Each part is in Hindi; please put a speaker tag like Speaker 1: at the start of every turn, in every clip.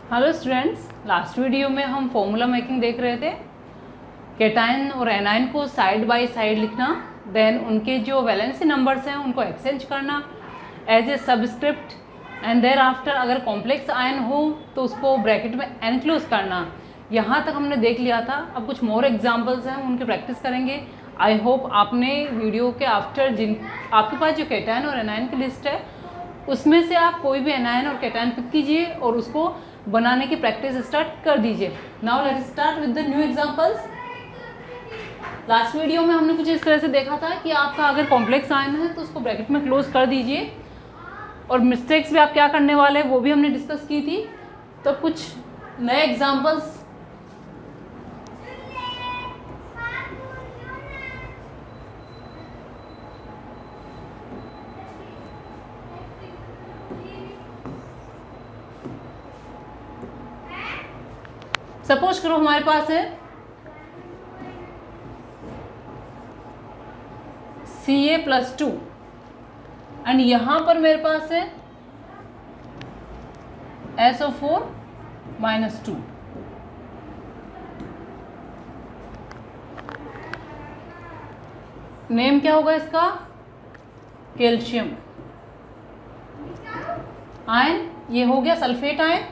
Speaker 1: हेलो स्टूडेंट्स, लास्ट वीडियो में हम फॉर्मूला मेकिंग देख रहे थे। कैटायन और एनायन को साइड बाय साइड लिखना, देन उनके जो वैलेंसी नंबर्स हैं उनको एक्सचेंज करना as a subscript, and there after अगर कॉम्प्लेक्स आयन हो तो उसको ब्रैकेट में एनक्लोज करना। यहाँ तक हमने देख लिया था। अब कुछ मोर एग्जाम्पल्स हैं, उनकी प्रैक्टिस करेंगे। आई होप आपने वीडियो के आफ्टर आपके पास जो कैटायन और एनायन की लिस्ट है उसमें से आप कोई भी एनायन और कैटायन पिक कीजिए और उसको बनाने की प्रैक्टिस स्टार्ट कर दीजिए। Now let's start with the new examples. Last video में हमने कुछ इस तरह से देखा था कि आपका अगर कॉम्प्लेक्स आयन है तो उसको ब्रैकेट में क्लोज कर दीजिए, और मिस्टेक्स भी आप क्या करने वाले हैं वो भी हमने डिस्कस की थी। तो कुछ नए एग्जांपल्स सपोज करो हमारे पास है Ca+2 एंड यहां पर मेरे पास है SO4-2। नेम क्या होगा इसका? Calcium ion. ये हो गया सल्फेट आयन।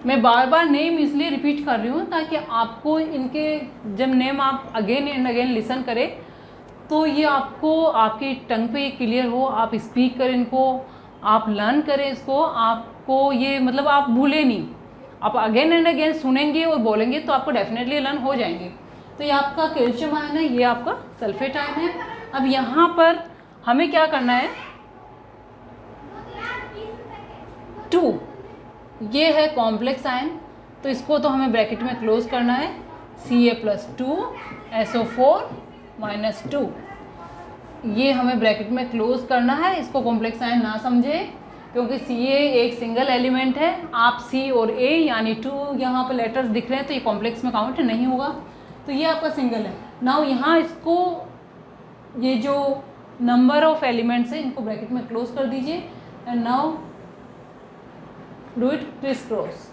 Speaker 1: मैं बार बार नेम इसलिए रिपीट कर रही हूँ ताकि आपको इनके जब नेम आप अगेन एंड अगेन लिसन करें तो ये आपको आपकी टंग पे क्लियर हो, आप स्पीक करें इनको, आप लर्न करें इसको, आपको ये मतलब आप भूलें नहीं। आप अगेन एंड अगेन सुनेंगे और बोलेंगे तो आपको डेफिनेटली लर्न हो जाएंगे। तो ये आपका कैल्शियम आयन है, ये आपका सल्फेट आयन है। अब यहाँ पर हमें क्या करना है? 2 ये है कॉम्प्लेक्स आयन, तो इसको तो हमें ब्रैकेट में क्लोज करना है। Ca+2 SO4-2 ये हमें ब्रैकेट में क्लोज करना है। इसको कॉम्प्लेक्स आयन ना समझे क्योंकि Ca एक सिंगल एलिमेंट है। आप C और A यानी 2 यहाँ पर लेटर्स दिख रहे हैं तो ये कॉम्प्लेक्स में काउंट नहीं होगा, तो ये आपका सिंगल है। नाउ यहाँ इसको ये जो नंबर ऑफ एलिमेंट्स है इनको ब्रैकेट में क्लोज कर दीजिए and now do it criss cross.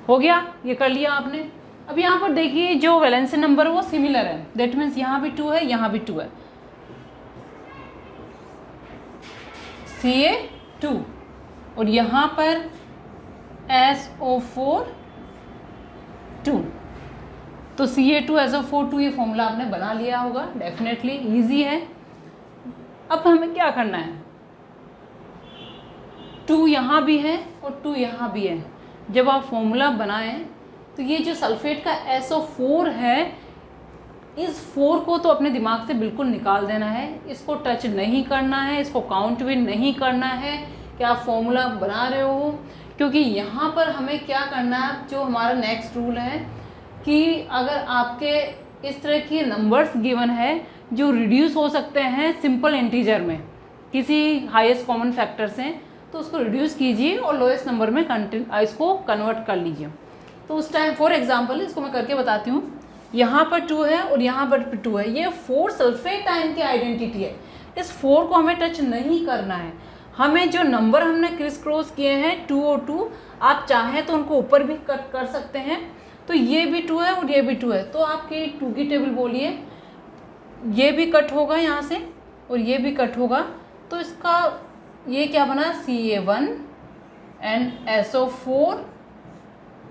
Speaker 1: हो गया, ये कर लिया आपने। अब यहाँ पर देखिए जो वैलेंसी नंबर है वो सिमिलर है, दैट मीन्स यहाँ भी 2 है, यहाँ भी 2 है। Ca2 और यहाँ पर SO4-2, तो Ca2 SO4-2 ये फॉर्मूला आपने बना लिया होगा, डेफिनेटली इजी है। अब हमें क्या करना है? 2 यहाँ भी है और 2 यहाँ भी है। जब आप फॉर्मूला बनाएं तो ये जो सल्फेट का SO4 है, इस 4 को तो अपने दिमाग से बिल्कुल निकाल देना है। इसको टच नहीं करना है, इसको काउंट भी नहीं करना है कि आप फॉर्मूला बना रहे हो, क्योंकि यहाँ पर हमें क्या करना है, जो हमारा नेक्स्ट रूल है कि अगर आपके इस तरह की नंबर्स गिवन है जो रिड्यूस हो सकते हैं सिंपल इंटीजर में किसी हाईएस्ट कॉमन फैक्टर से, तो उसको रिड्यूस कीजिए और लोएस्ट नंबर में इसको कन्वर्ट कर लीजिए। तो उस टाइम फॉर एग्जांपल इसको मैं करके बताती हूँ। यहाँ पर 2 है और यहाँ पर 2 है। ये 4 सल्फेट आयन की आइडेंटिटी है। इस 4 को हमें टच नहीं करना है। हमें जो नंबर हमने क्रिस क्रॉस किए हैं 2 और 2, आप चाहें तो उनको ऊपर भी कट कर सकते हैं। तो ये भी 2 है और ये भी 2 है, तो आपकी 2 की टेबल बोलिए। ये भी कट होगा यहाँ से और ये भी कट होगा, तो इसका ये क्या बना? Ca1 एंड SO4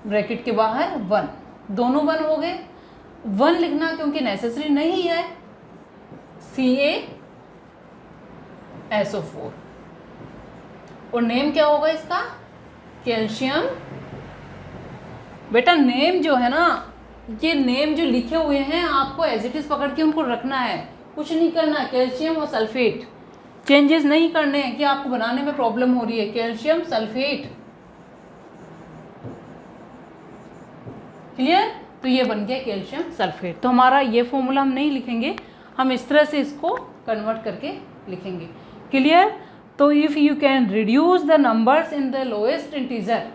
Speaker 1: ब्रैकेट के बाहर 1, दोनों 1 हो गए। 1 लिखना क्योंकि नेसेसरी नहीं है, CaSO4। और नेम क्या होगा इसका? कैल्शियम। बेटा नेम जो है ना, ये नेम जो लिखे हुए हैं आपको एज इट इज पकड़ के उनको रखना है, कुछ नहीं करना। कैल्शियम और सल्फेट चेंजेस नहीं करने हैं कि आपको बनाने में प्रॉब्लम हो रही है। Calcium sulphate, clear? तो ये बन गया कैल्शियम सल्फेट। तो हमारा ये फॉर्मूला हम नहीं लिखेंगे, हम इस तरह से इसको कन्वर्ट करके लिखेंगे। क्लियर? तो if you can reduce the numbers in the lowest integer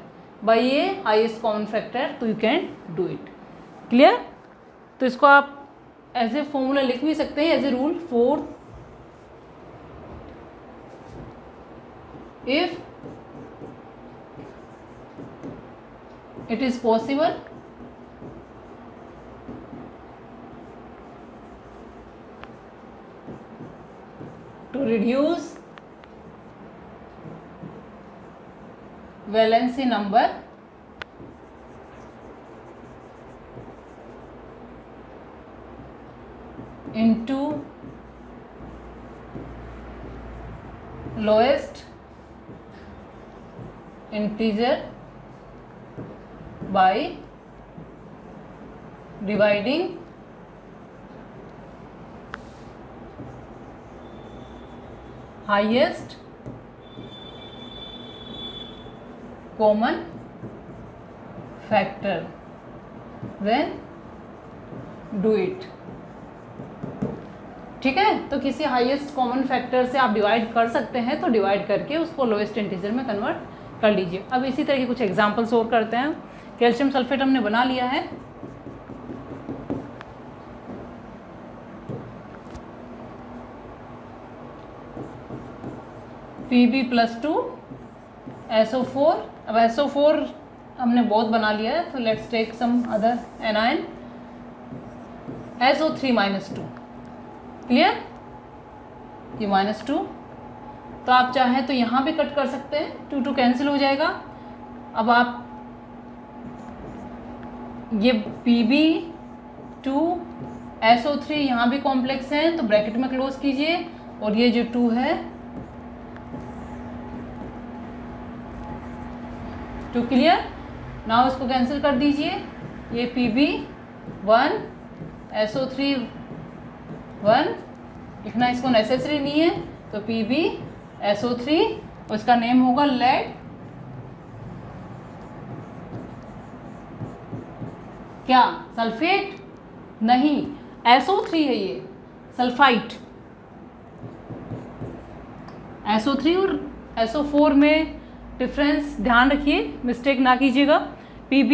Speaker 1: by a highest common factor तो you can do it. Clear? तो इसको आप एज ए फॉर्मूला लिख भी सकते हैं, as a rule. 4 if it is possible to reduce valency number into lowest integer by dividing highest common factor, then do it। ठीक है, तो किसी हाईएस्ट कॉमन फैक्टर से आप डिवाइड कर सकते हैं, तो डिवाइड करके उसको लोएस्ट इंटीजर में कन्वर्ट कर लीजिए। अब इसी तरह के कुछ एग्जांपल्स और करते हैं। कैल्शियम सल्फेट हमने बना लिया है, Pb+2 SO4। अब SO4 हमने बहुत बना लिया है, तो let's take some other anion SO3-2। Clear, ये -2, तो आप चाहें तो यहाँ भी कट कर सकते हैं, 2 कैंसिल हो जाएगा। अब आप ये Pb2 SO3 यहाँ भी कॉम्प्लेक्स है, तो ब्रैकेट में क्लोज कीजिए, और ये जो 2 है 2। क्लियर, नाउ इसको कैंसिल कर दीजिए। ये Pb1 SO3 1 लिखना इसको नेसेसरी नहीं है, तो Pb SO3, उसका नेम होगा लेड। क्या सल्फेट? नहीं, SO3 है ये, सल्फाइट। SO3 और SO4 में डिफरेंस ध्यान रखिए, मिस्टेक ना कीजिएगा। Pb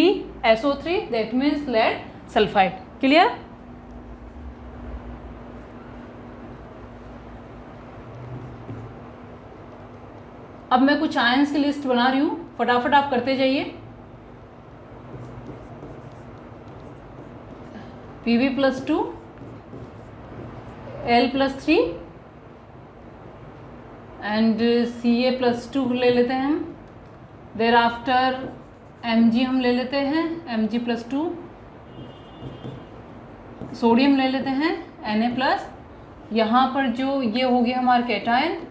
Speaker 1: SO3 that means lead sulphite. Clear, अब मैं कुछ आयंस की लिस्ट बना रही हूँ, फटाफट आप करते जाइए। Pb+2 L+3 एंड Ca+2 ले लेते हैं हम। देर आफ्टर Mg हम ले लेते हैं, Mg+2। सोडियम ले लेते हैं Na+। यहाँ पर जो ये हो गया हमारा कैटायन,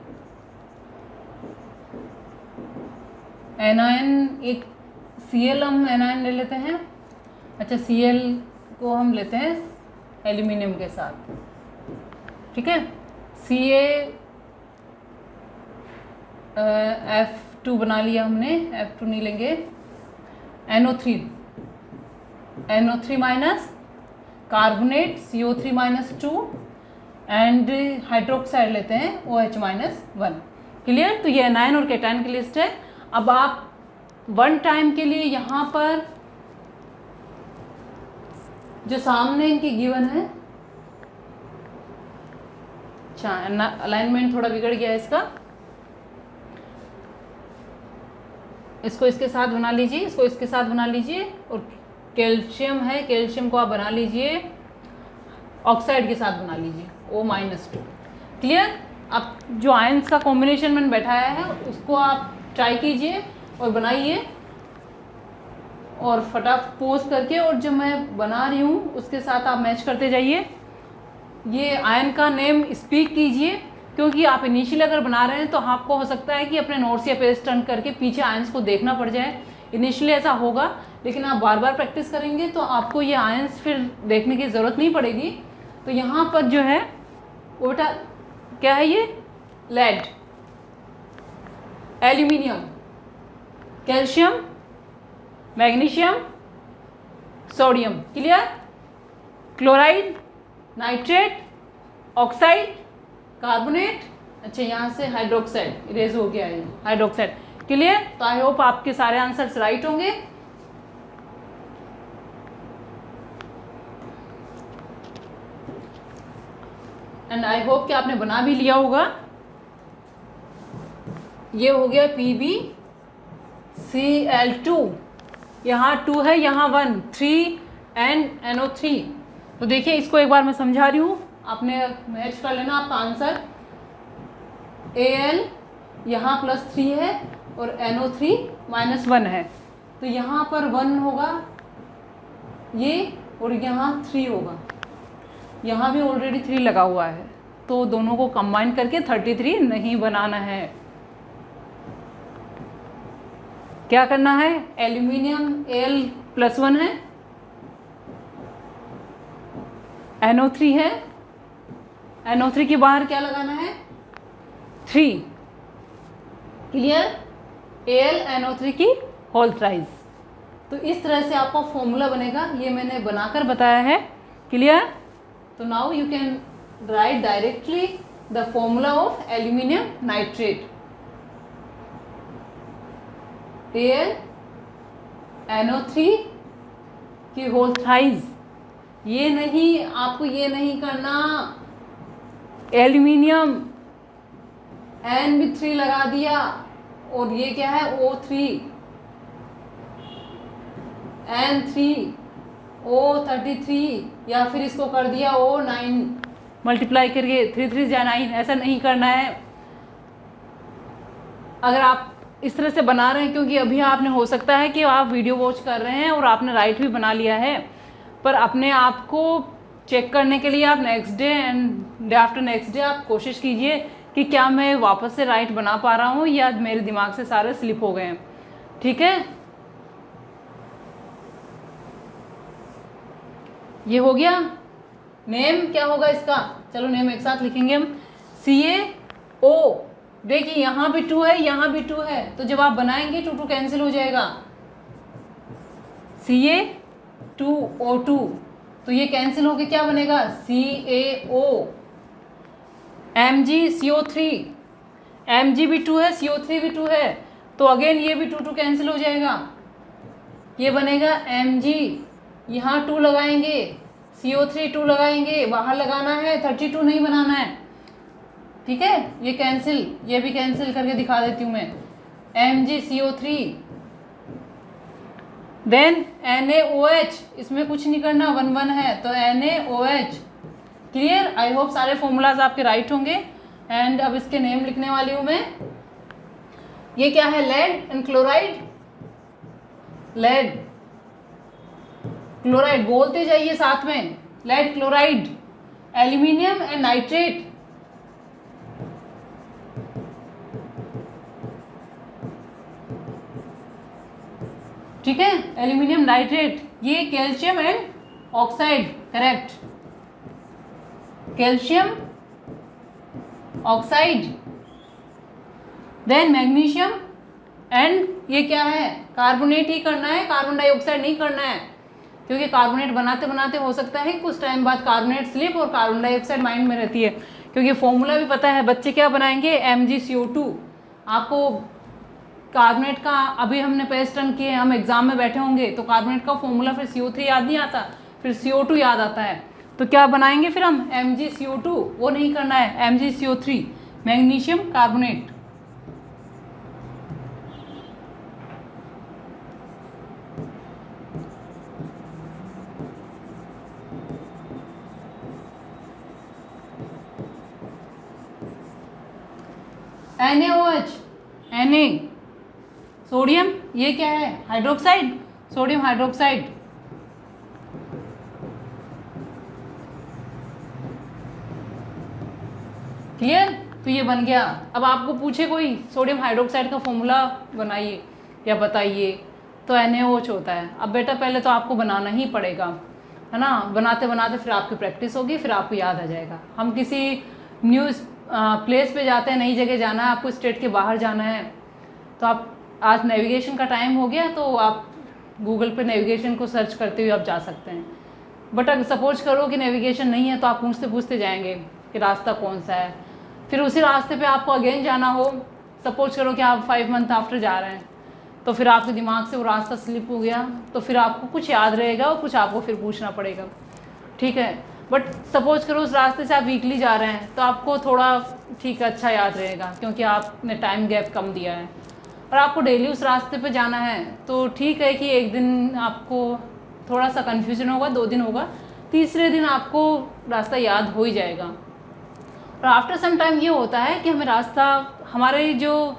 Speaker 1: एनायन, एक Cl हम एनायन ले लेते हैं। अच्छा, Cl को हम लेते हैं एल्यूमिनियम के साथ, ठीक है। F2 बना लिया हमने, F2 नहीं लेंगे। NO3 minus carbonate CO3-2 and hydroxide लेते हैं OH-1। क्लियर, तो ये एनायन और कैटायन की लिस्ट है। अब आप वन टाइम के लिए यहाँ पर जो सामने इनकी गिवन है, अच्छा अलाइनमेंट थोड़ा बिगड़ गया है इसका, इसको इसके साथ बना लीजिए, इसको इसके साथ बना लीजिए, और कैल्शियम है, कैल्शियम को आप बना लीजिए ऑक्साइड के साथ बना लीजिए O-2। क्लियर, अब जो आयंस का कॉम्बिनेशन मैंने बैठाया है उसको आप ट्राई कीजिए और बनाइए, और फटाफट पोज करके, और जो मैं बना रही हूँ उसके साथ आप मैच करते जाइए। ये आयन का नेम स्पीक कीजिए, क्योंकि आप इनिशियल अगर बना रहे हैं तो आपको हो सकता है कि अपने नोट्स या पेज टर्न करके पीछे आयंस को देखना पड़ जाए। इनिशियली ऐसा होगा, लेकिन आप बार बार प्रैक्टिस करेंगे तो आपको ये आयंस फिर देखने की ज़रूरत नहीं पड़ेगी। तो यहाँ पर जो है वो बेटा क्या है, ये lead, aluminium, calcium, magnesium, sodium. Clear, chloride, nitrate, oxide, carbonate, अच्छा यहाँ से हाइड्रोक्साइड इरेज हो गया है, हाइड्रोक्साइड। क्लियर, तो आई होप आपके सारे आंसर्स राइट होंगे। एंड आई होप कि आपने बना भी लिया होगा। ये हो गया PbCl2 यहाँ 2 है, यहाँ 1, 3 एंड NO3। तो देखिए इसको एक बार मैं समझा रही हूँ, आपने मैच कर लेना आपका आंसर। Al यहाँ +3 है और NO3 -1 है, तो यहाँ पर 1 होगा ये और यहाँ 3 होगा। यहाँ भी ऑलरेडी 3 लगा हुआ है, तो दोनों को कंबाइन करके 33 नहीं बनाना है। क्या करना है, एल्यूमिनियम Al+1 है, NO3 है, NO3 के बाहर क्या लगाना है, 3। क्लियर, AlNO3 की होल थ्राइस। तो इस तरह से आपका फॉर्मूला बनेगा, ये मैंने बनाकर बताया है। क्लियर, तो now you can write directly the formula of aluminium nitrate. AlNO3 की होल थ्राइस। ये नहीं, आपको ये नहीं करना एल्यूमिनियम N भी 3 लगा दिया और ये क्या है O3 N3 O33, या फिर इसको कर दिया O9 मल्टीप्लाई करके 3 3 या 9। ऐसा नहीं करना है। अगर आप इस तरह से बना रहे हैं, क्योंकि अभी आपने, हो सकता है कि आप वीडियो वॉच कर रहे हैं और आपने राइट भी बना लिया है, पर अपने आप को चेक करने के लिए आप next day and day after next day आप कोशिश कीजिए कि क्या मैं वापस से राइट बना पा रहा हूँ या मेरे दिमाग से सारे स्लिप हो गए हैं। ठीक है, ये हो गया। नेम क्या होगा इसका, चलो नेम एक साथ लिखेंगे हम, CaO। देखिए यहाँ भी 2 है, यहाँ भी 2 है, तो जब आप बनाएंगे 2 2 कैंसिल हो जाएगा, Ca2O2, तो ये कैंसिल होके क्या बनेगा, CaO। MgCO3, Mg भी 2 है, CO3 भी 2 है, तो अगेन ये भी 2 2 कैंसिल हो जाएगा, ये बनेगा Mg। यहाँ 2 लगाएंगे, CO3 2 लगाएंगे, बाहर लगाना है, 32 नहीं बनाना है। ठीक है, ये कैंसिल, ये भी कैंसिल करके दिखा देती हूँ मैं, MgCO3। देन NaOH, इसमें कुछ नहीं करना, 1 1 है, तो NaOH। क्लियर, आई होप सारे फॉर्मूलाज आपके राइट होंगे। एंड अब इसके नेम लिखने वाली हूँ मैं। ये क्या है, lead and chloride, lead chloride बोलते जाइए साथ में, lead chloride, aluminium and nitrate. ठीक है, एल्यूमिनियम नाइट्रेट। ये calcium and oxide, correct, calcium oxide. Then magnesium and ये क्या है, कार्बोनेट ही करना है, कार्बन डाइऑक्साइड नहीं करना है, क्योंकि कार्बोनेट बनाते बनाते हो सकता है कुछ टाइम बाद कार्बोनेट स्लिप और कार्बन डाइऑक्साइड माइंड में रहती है, क्योंकि फॉर्मूला भी पता है। बच्चे क्या बनाएंगे, MgCO2। आपको कार्बोनेट का अभी हमने पेस्ट रन किए, हम एग्जाम में बैठे होंगे तो कार्बोनेट का फॉर्मूला फिर CO3 याद नहीं आता, फिर CO2 याद आता है, तो क्या बनाएंगे फिर हम, MgCO2। वो नहीं करना है, MgCO3, magnesium carbonate. NaOH, Na sodium, ये क्या है, हाइड्रोक्साइड, सोडियम हाइड्रोक्साइड। क्लियर, तो ये बन गया। अब आपको पूछे कोई सोडियम हाइड्रोक्साइड का फॉर्मूला बनाइए या बताइए, तो NaOH होता है। अब बेटा पहले तो आपको बनाना ही पड़ेगा, है ना, बनाते बनाते फिर आपकी प्रैक्टिस होगी, फिर आपको याद आ जाएगा। हम किसी न्यू प्लेस पे जाते हैं, नई जगह जाना है, आपको स्टेट के बाहर जाना है, तो आप, आज नेविगेशन का टाइम हो गया, तो आप गूगल पे नेविगेशन को सर्च करते हुए आप जा सकते हैं। बट अगर सपोज करो कि नेविगेशन नहीं है, तो आप पूछते पूछते जाएंगे कि रास्ता कौन सा है, फिर उसी रास्ते पे आपको अगेन जाना हो। सपोज करो कि आप 5 मंथ आफ्टर जा रहे हैं, तो फिर आपके दिमाग से वो रास्ता स्लिप हो गया, तो फिर आपको कुछ याद रहेगा और कुछ आपको फिर पूछना पड़ेगा। ठीक है, बट सपोज करो उस रास्ते से आप वीकली जा रहे हैं, तो आपको थोड़ा ठीक है अच्छा याद रहेगा, क्योंकि आपने टाइम गैप कम दिया है। और आपको डेली उस रास्ते पे जाना है तो ठीक है कि एक दिन आपको थोड़ा सा कन्फ्यूजन होगा, 2 दिन होगा, तीसरे दिन आपको रास्ता याद हो ही जाएगा। और आफ्टर सम टाइम ये होता है कि हमें रास्ता, हमारे जो,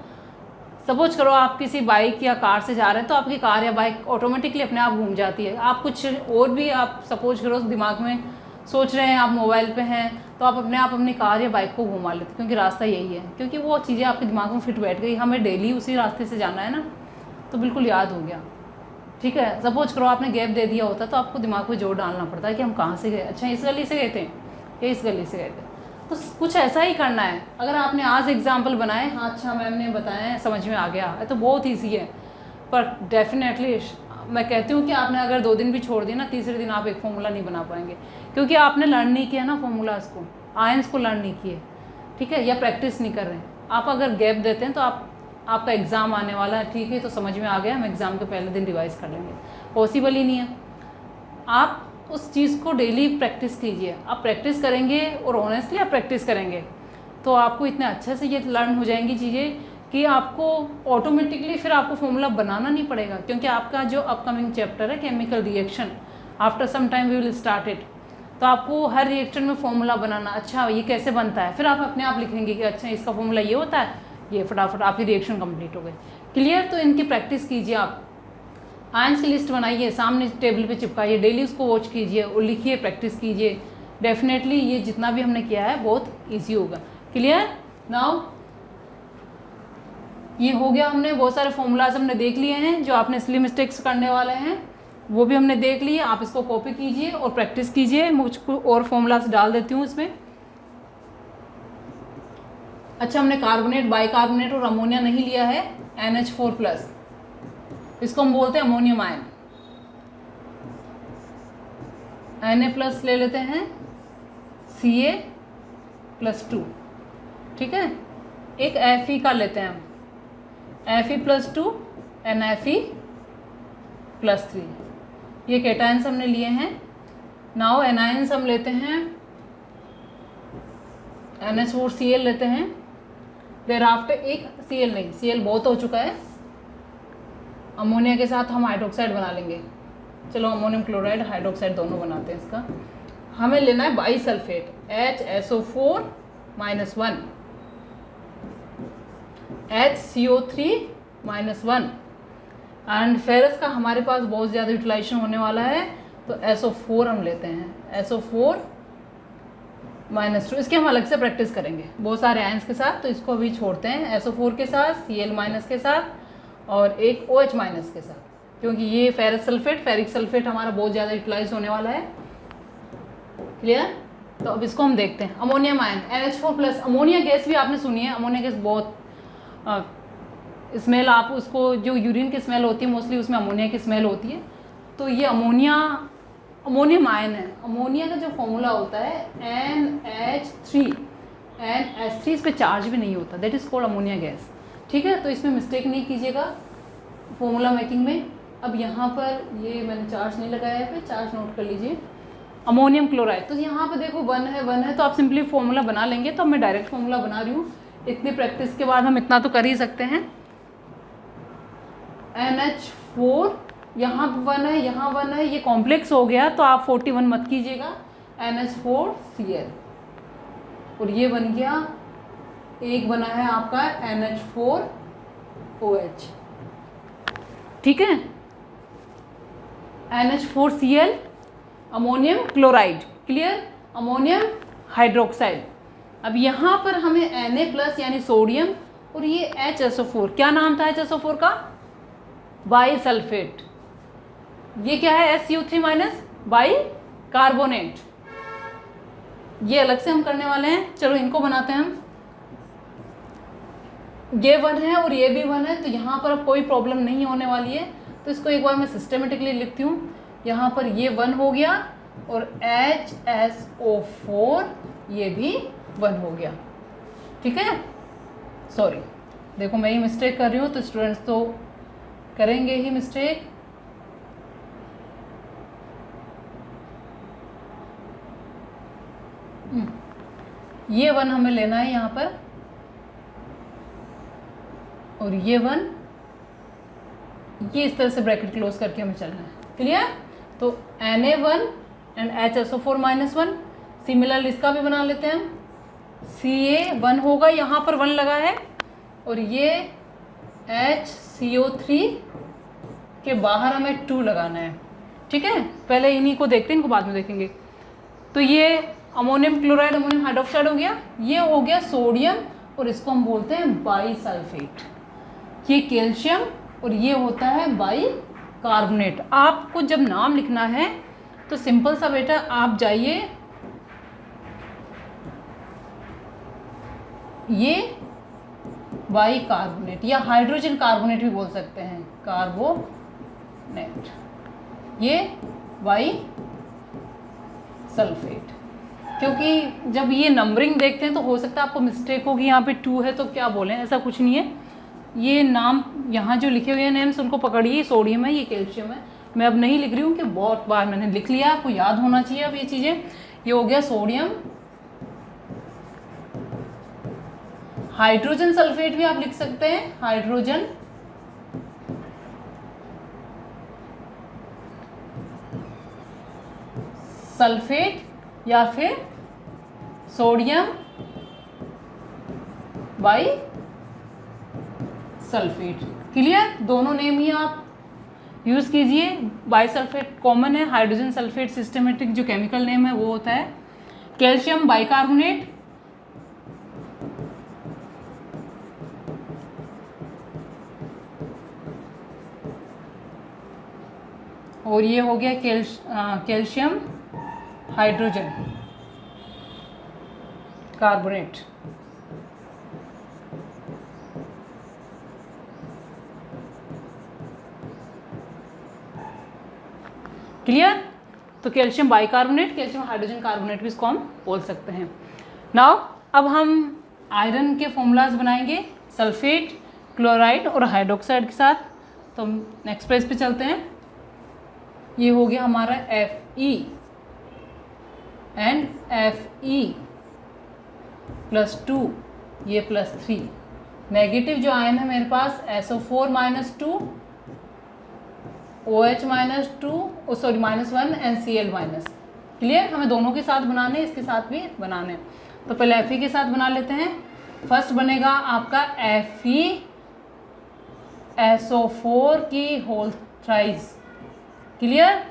Speaker 1: सपोज करो आप किसी बाइक या कार से जा रहे हैं तो आपकी कार या बाइक ऑटोमेटिकली अपने आप घूम जाती है। आप कुछ और भी, आप सपोज करो दिमाग में सोच रहे हैं, आप मोबाइल पे हैं, तो आप अपने आप अपनी कार या बाइक को घुमा लेते, क्योंकि रास्ता यही है, क्योंकि वो चीज़ें आपके दिमाग में फिट बैठ गई, हमें डेली उसी रास्ते से जाना है ना, तो बिल्कुल याद हो गया। ठीक है, सपोज करो आपने गैप दे दिया होता तो आपको दिमाग में जोर डालना पड़ता है कि हम कहाँ से गए, अच्छा इस गली से गए थे या इस गली से गए थे। तो कुछ ऐसा ही करना है। अगर आपने आज एग्जाम्पल बनाए, हाँ अच्छा मैम ने बताया, समझ में आ गया, तो बहुत ईजी है, पर डेफिनेटली मैं कहती हूँ कि आपने अगर 2 दिन भी छोड़ दिया ना, तीसरे दिन आप एक फॉर्मूला नहीं बना पाएंगे, क्योंकि आपने लर्न नहीं किया ना फॉर्मूलाज को, आयंस को लर्न नहीं किए, ठीक है, या प्रैक्टिस नहीं कर रहे हैं। आप अगर गैप देते हैं तो आपका एग्ज़ाम आने वाला है, ठीक है, तो समझ में आ गया, हम एग्ज़ाम के पहले दिन रिवाइज कर लेंगे, पॉसिबल ही नहीं है। आप उस चीज़ को डेली प्रैक्टिस कीजिए, आप प्रैक्टिस करेंगे और ऑनेस्टली आप प्रैक्टिस करेंगे तो आपको इतने अच्छे से ये लर्न हो जाएंगी चीज़ें कि आपको ऑटोमेटिकली फिर आपको फॉर्मूला बनाना नहीं पड़ेगा, क्योंकि आपका जो अपकमिंग चैप्टर है chemical reaction, after some time we will start it, तो आपको हर रिएक्शन में फॉर्मूला बनाना, अच्छा ये कैसे बनता है, फिर आप अपने आप लिखेंगे कि अच्छा इसका फॉर्मूला ये होता है, ये फटाफट आपकी रिएक्शन कंप्लीट हो गई। क्लियर? तो इनकी प्रैक्टिस कीजिए, आप आयंस की लिस्ट बनाइए, सामने टेबल पे चिपकाइए, डेली उसको वॉच कीजिए और लिखिए, प्रैक्टिस कीजिए, डेफिनेटली ये जितना भी हमने किया है बहुत ईजी होगा। क्लियर? नाउ ये हो गया, हमने बहुत सारे फॉर्मूलाज हमने देख लिए हैं, जो आपने इसलिए मिस्टेक्स करने वाले हैं वो भी हमने देख लिए। आप इसको कॉपी कीजिए और प्रैक्टिस कीजिए। मुझको और फॉर्मूलाज डाल देती हूँ इसमें। अच्छा, हमने कार्बोनेट, बाइकार्बोनेट और अमोनिया नहीं लिया है, NH4+, इसको हम बोलते हैं अमोनियम आयन। Na+ ले लेते हैं, Ca+2, ठीक है, एक Fe का लेते हैं हम, Fe+2 NFe+3, ये कैटायंस हमने लिए हैं। नाउ एनायंस हम लेते हैं, NH4Cl लेते हैं, देर आफ्टर एक Cl नहीं, Cl बहुत हो चुका है, अमोनिया के साथ हम हाइड्रोक्साइड बना लेंगे। चलो अमोनियम क्लोराइड हाइड्रोक्साइड दोनों बनाते हैं इसका। हमें लेना है बाईसल्फेट, HSO4-1, HCO3-1, एंड फेरस का हमारे पास बहुत ज़्यादा यूटिलाइजेशन होने वाला है, तो SO4 हम लेते हैं, SO4-2। इसके हम अलग से प्रैक्टिस करेंगे बहुत सारे आयंस के साथ, तो इसको अभी छोड़ते हैं, SO4 के साथ, Cl- के साथ और एक OH- के साथ, क्योंकि ये फेरस सल्फेट, फेरिक सल्फेट हमारा बहुत ज़्यादा यूटिलाइज होने वाला है। क्लियर? तो अब इसको हम देखते हैं। Ammonium ion, NH4+, ammonia gas भी आपने सुनी है, अमोनिया गैस बहुत स्मेल, आप उसको, जो यूरिन की स्मेल होती है मोस्टली उसमें अमोनिया की स्मेल होती है, तो ये अमोनियम आयन है। अमोनिया का जो फॉर्मूला होता है NH3, इस पे चार्ज भी नहीं होता, that is called ammonia gas, ठीक है। तो इसमें मिस्टेक नहीं कीजिएगा फॉर्मूला मेकिंग में। अब यहाँ पर ये मैंने चार्ज नहीं लगाया है, पे चार्ज नोट कर लीजिए। अमोनियम क्लोराइड, तो यहाँ पे देखो 1 है, तो आप सिंपली फॉर्मूला बना लेंगे, तो मैं डायरेक्ट फॉर्मूला बना रही हूँ, इतनी प्रैक्टिस के बाद हम इतना तो कर ही सकते हैं। NH4, यहाँ 1 है, यहाँ 1 है, ये कॉम्प्लेक्स हो गया तो आप 41 मत कीजिएगा, NH4Cl, और ये बन गया, एक बना है आपका NH4OH, ठीक है, NH4Cl, ammonium chloride, clear, ammonium hydroxide. अब यहाँ पर हमें Na+ यानी सोडियम, और ये HSO4, क्या नाम था HSO4 का? बाईसल्फेट। ये क्या है? SCO3- bicarbonate. ये अलग से हम करने वाले हैं, चलो इनको बनाते हैं हम। ये 1 है और ये भी 1 है, तो यहाँ पर अब कोई प्रॉब्लम नहीं होने वाली है, तो इसको एक बार मैं सिस्टमेटिकली लिखती हूँ। यहाँ पर ये 1 हो गया और HSO4 ये भी 1 हो गया, ठीक है। सॉरी, देखो मैं ही मिस्टेक कर रही हूँ, तो स्टूडेंट्स तो करेंगे ही मिस्टेक। ये 1 हमें लेना है यहाँ पर, और ये 1 ये इस तरह से ब्रैकेट क्लोज करके हमें चलना है। क्लियर? तो Na1 एंड HSO4-1, सिमिलर इसका भी बना लेते हैं हम। Ca1 होगा, यहाँ पर 1 लगा है, और ये HCO3 के बाहर हमें 2 लगाना है। ठीक है, पहले इन्हीं को देखते हैं, इनको बाद में देखेंगे। तो ये अमोनियम क्लोराइड, अमोनियम हाइड्रोक्साइड हो गया, ये हो गया सोडियम, और इसको हम बोलते हैं बाईसल्फेट। ये कैल्शियम, और ये होता है बाइकार्बोनेट। आपको जब नाम लिखना है तो सिंपल सा बेटा, आप जाइए, ये बाइकार्बोनेट या हाइड्रोजन कार्बोनेट भी बोल सकते हैं, कार्बोनेट, ये बाइसल्फेट। क्योंकि जब ये नंबरिंग देखते हैं तो हो सकता है आपको मिस्टेक होगी, यहाँ पे 2 है तो क्या बोलें, ऐसा कुछ नहीं है। ये नाम यहाँ जो लिखे हुए हैं नेम्स, उनको पकड़िए, सोडियम है, ये कैल्शियम है। मैं अब नहीं लिख रही हूँ कि बहुत बार मैंने लिख लिया, आपको याद होना चाहिए अब ये चीज़ें। ये हो गया सोडियम। हाइड्रोजन सल्फेट भी आप लिख सकते हैं, हाइड्रोजन सल्फेट या फिर सोडियम बाई सल्फेट। क्लियर? दोनों नेम ही आप यूज़ कीजिए। बाईसल्फेट कॉमन है, हाइड्रोजन सल्फेट सिस्टमेटिक जो केमिकल नेम है वो होता है। कैल्शियम बाइकार्बोनेट, और ये हो गया कैल्शियम हाइड्रोजन कार्बोनेट। क्लियर? तो calcium bicarbonate, calcium hydrogen carbonate भी इसको हम बोल सकते हैं। नाउ अब हम आयरन के फॉर्मूलाज बनाएंगे सल्फेट, क्लोराइड और हाइड्रोक्साइड के साथ। तो हम नेक्स्ट पेज पे चलते हैं। ये हो गया हमारा Fe एंड Fe+2, ये +3। नेगेटिव जो आयन है मेरे पास SO4-2, OH-2, sorry -1 and Cl-। Clear? हमें दोनों के साथ बनाने, इसके साथ भी बनाने। तो पहले Fe के साथ बना लेते हैं। फर्स्ट बनेगा आपका FeSO4 की whole thrice. Clear?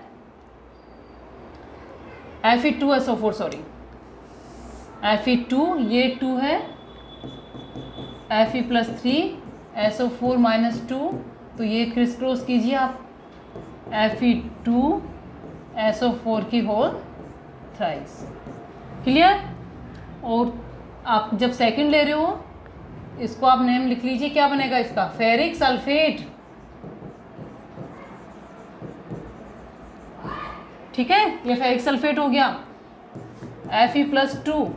Speaker 1: Fe2SO4, sorry Fe2, ये 2 है, Fe+3 SO4-2, तो ये क्रिस क्रॉस कीजिए आप, Fe2SO4 की होल थ्राइस। क्लियर? और आप जब सेकंड ले रहे हो, इसको आप नेम लिख लीजिए, क्या बनेगा इसका, फेरिक सल्फेट। ठीक है, ये फेरिक सल्फेट हो गया। Fe+2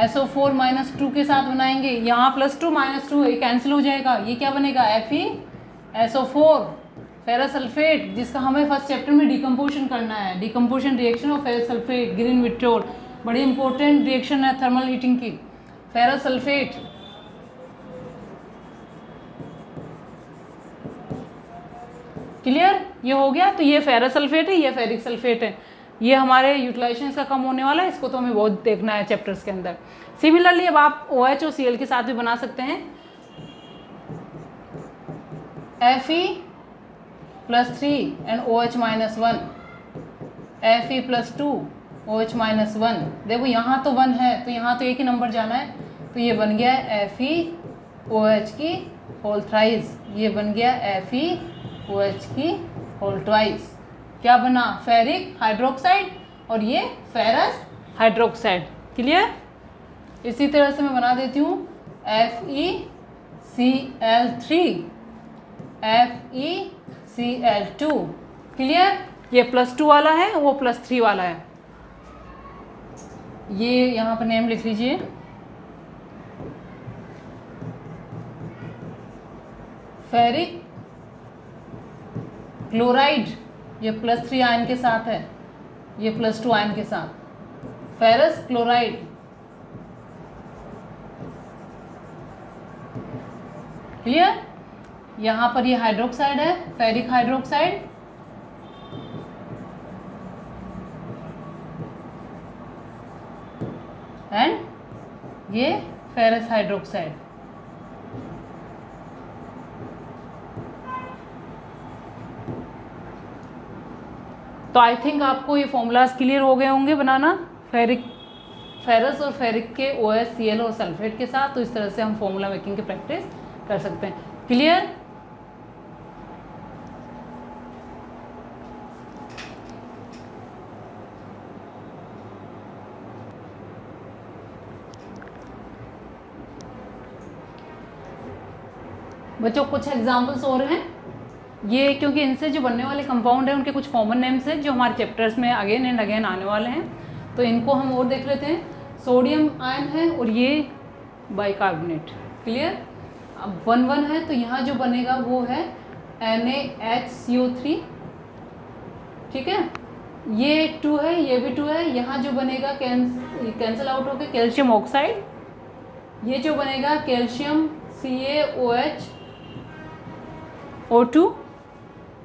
Speaker 1: SO4-2 के साथ बनाएंगे, यहाँ +2 -2 ये कैंसिल हो जाएगा, ये क्या बनेगा, FeSO4 फेरस सल्फेट, जिसका हमें फर्स्ट चैप्टर में डिकम्पोजिशन करना है। Decomposition reaction of ferrous sulphate, green vitriol, बड़ी इंपॉर्टेंट रिएक्शन है थर्मल हीटिंग की। Ferrous sulphate, clear? ये हो गया। तो ये फेरस सल्फेट है, ये फेरिक सल्फेट है। ये हमारे यूटिलाइजेशन इसका कम होने वाला है, इसको तो हमें बहुत देखना है चैप्टर्स के अंदर। सिमिलरली अब आप OH और Cl के साथ भी बना सकते हैं। Fe+3 and OH-1, Fe+2 OH-1। देखो यहाँ तो 1 है, तो यहाँ तो एक ही नंबर जाना है, तो ये बन गया FeOH की होल थ्राइस, ये बन गया FeOH की होल ट्वाइस। क्या बना, फेरिक हाइड्रोक्साइड, और ये फेरस हाइड्रोक्साइड। क्लियर? इसी तरह से मैं बना देती हूँ FeCl3, FeCl2। क्लियर? ये +2 वाला है, वो +3 वाला है। ये यहाँ पर नेम लिख लीजिए, फेरिक क्लोराइड, ये +3 आयन के साथ है, ये +2 आयन के साथ, फेरस क्लोराइड। क्लियर? यहाँ पर ये हाइड्रोक्साइड है, फेरिक हाइड्रोक्साइड, एंड ये फेरस हाइड्रोक्साइड। तो आई थिंक आपको ये फॉर्मूलाज क्लियर हो गए होंगे बनाना, फेरस और फेरिक के OH, Cl और सल्फेट के साथ। तो इस तरह से हम फॉर्मूला मेकिंग की प्रैक्टिस कर सकते हैं। क्लियर? बच्चों कुछ एग्जाम्पल्स और हैं ये, क्योंकि इनसे जो बनने वाले कंपाउंड हैं उनके कुछ कॉमन नेम्स हैं जो हमारे चैप्टर्स में अगेन एंड अगेन आने वाले हैं, तो इनको हम और देख लेते हैं। सोडियम आयन है और ये बाइकार्बोनेट। क्लियर? अब 1,1 है तो यहाँ जो बनेगा वो है NaHCO3। ठीक है, ये 2 है, ये भी 2 है, यहाँ जो बनेगा कैंसिल आउट होकर कैल्शियम ऑक्साइड, ये जो बनेगा कैल्शियम CaOH,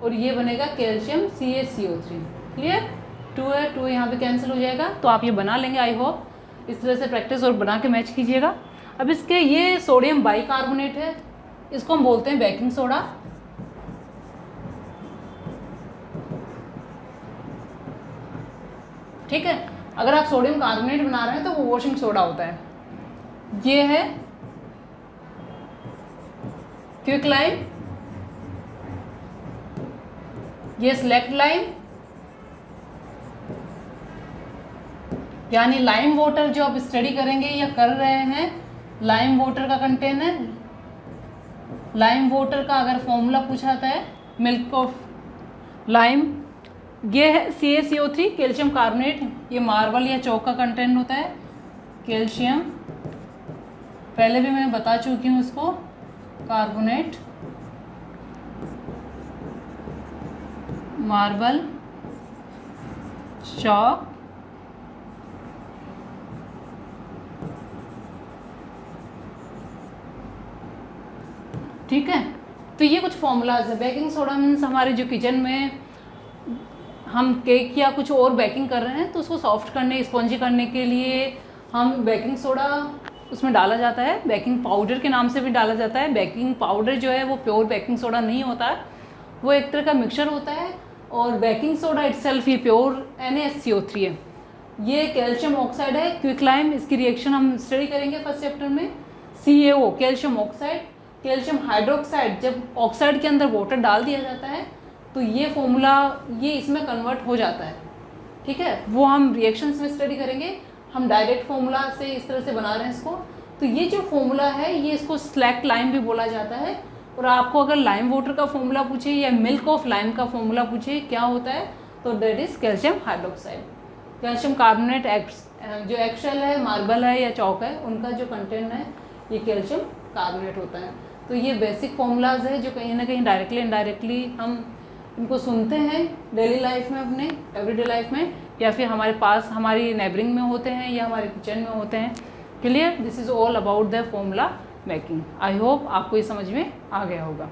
Speaker 1: और ये बनेगा कैल्शियम CaCO3। क्लियर? 2 है, 2 यहाँ पे कैंसिल हो जाएगा। तो आप ये बना लेंगे, आई होप इस तरह से प्रैक्टिस और बना के मैच कीजिएगा। अब इसके ये सोडियम बाइकार्बोनेट है, इसको हम बोलते हैं बेकिंग सोडा। ठीक है, अगर आप सोडियम कार्बोनेट बना रहे हैं तो वो वॉशिंग सोडा होता है। ये है क्विक लाइम, ये सेलेक्ट लाइम, यानी लाइम वाटर जो आप स्टडी करेंगे या कर रहे हैं, लाइम वाटर का कंटेनर, लाइम वाटर का अगर फॉर्मूला पूछा जाता है मिल्क ऑफ लाइम, ये है CaCO3 कैल्शियम कार्बोनेट, ये मार्बल या चौक का कंटेंट होता है। कैल्शियम पहले भी मैं बता चुकी हूँ इसको, कार्बोनेट, मार्बल, चौक, ठीक है। तो ये कुछ फॉर्मूलाज है। बेकिंग सोडा मीन्स हमारे जो किचन में हम केक या कुछ और बेकिंग कर रहे हैं तो उसको सॉफ्ट करने, स्पॉन्जी करने के लिए हम बेकिंग सोडा उसमें डाला जाता है। बेकिंग पाउडर के नाम से भी डाला जाता है। बेकिंग पाउडर जो है वो प्योर बेकिंग सोडा नहीं होता है, वो एक तरह का मिक्सचर होता है। और बेकिंग सोडा इटसेल्फ ये प्योर NaHCO3 है। ये कैल्शियम ऑक्साइड है, क्विक लाइम, इसकी रिएक्शन हम स्टडी करेंगे फर्स्ट चैप्टर में। CaO calcium oxide, calcium hydroxide, जब ऑक्साइड के अंदर वाटर डाल दिया जाता है तो ये फॉर्मूला ये इसमें कन्वर्ट हो जाता है। ठीक है, वो हम रिएक्शंस में स्टडी करेंगे। हम डायरेक्ट फॉर्मूला से इस तरह से बना रहे हैं इसको। तो ये जो फॉर्मूला है ये इसको सेलेक्ट लाइम भी बोला जाता है। और आपको अगर लाइम वाटर का फॉर्मूला पूछे या मिल्क ऑफ लाइम का फॉर्मूला पूछे क्या होता है तो that is calcium hydroxide. Calcium carbonate जो एक्सेल है, मार्बल है या चौक है, उनका जो कंटेंट है ये कैल्शियम कार्बोनेट होता है। तो ये बेसिक फॉर्मूलाज है जो कहीं ना कहीं डायरेक्टली इनडायरेक्टली हम इनको सुनते हैं डेली लाइफ में, अपने एवरीडे लाइफ में, या फिर हमारे पास हमारी नेबरिंग में होते हैं या हमारे किचन में होते हैं। Clear? This is all about the formula making. I hope आपको ये समझ में आ गया होगा।